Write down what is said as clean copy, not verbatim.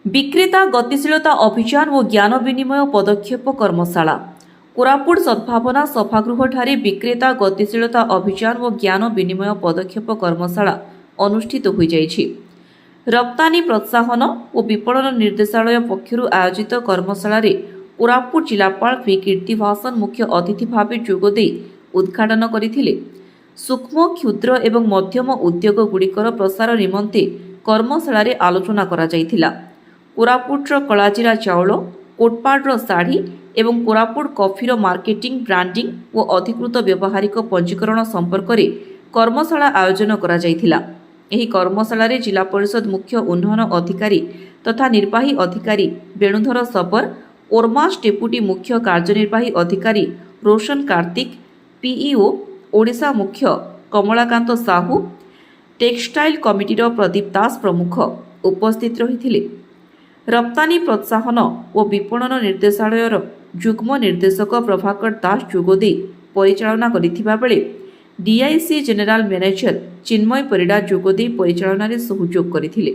विक्रेता गतिशीलता अभियान और ज्ञान विनिमय पदक्षेप कर्मशाला कोरापुट सद्भावना सभागृहଠାରେ विक्रेता गतिशीलता अभियान और ज्ञान विनिमय पदक्षेप कर्मशाला अनुष्ठित हो जाइछि। रप्तानी प्रोत्साहन और विपणन निर्देशालय पक्षरु आयोजित कर्मशाला रे कोरापुट जिलापाल श्री कीर्तिभासन मुख्य अतिथि भाव जोगदे उद्घाटन करथिले। सूक्ष्म क्षुद्र एवं मध्यम उद्योग गुड़िकर प्रसार निमंते कर्मशाला रे आलोचना करा जायथिला। कोरापुटर कलाजीरा चाउल, कोटपाडर शाढ़ी एवं कोरापुट कॉफीर मार्केटिंग, ब्रांडिंग और अधिकृत व्यवहारिक पंजीकरण संपर्क में कर्मशाला आयोजन करा जायथिला। एही कर्मशाला रे जिला परिषद मुख्य उन्नयन अधिकारी तथा निर्वाही अधिकारी वेणुधर सबर, ओरमास डेपुटी मुख्य कार्यनिर्वाही अधिकारी रोशन कार्तिक, पीईओ ओडिशा मुख्य कमलाकांत साहू, टेक्सटाइल कमिटीर प्रदीप दास प्रमुख उपस्थित रहिथिले। रप्तानी प्रोत्साहन और विपणन निर्देशालयर जुग्म निर्देशक प्रभाकर दास जोगदे परिचालना करिथिबा बेले डीआईसी जेनेराल मैनेजर चिन्मय परिडा जोगदे परिचालन सहयोग करथिले।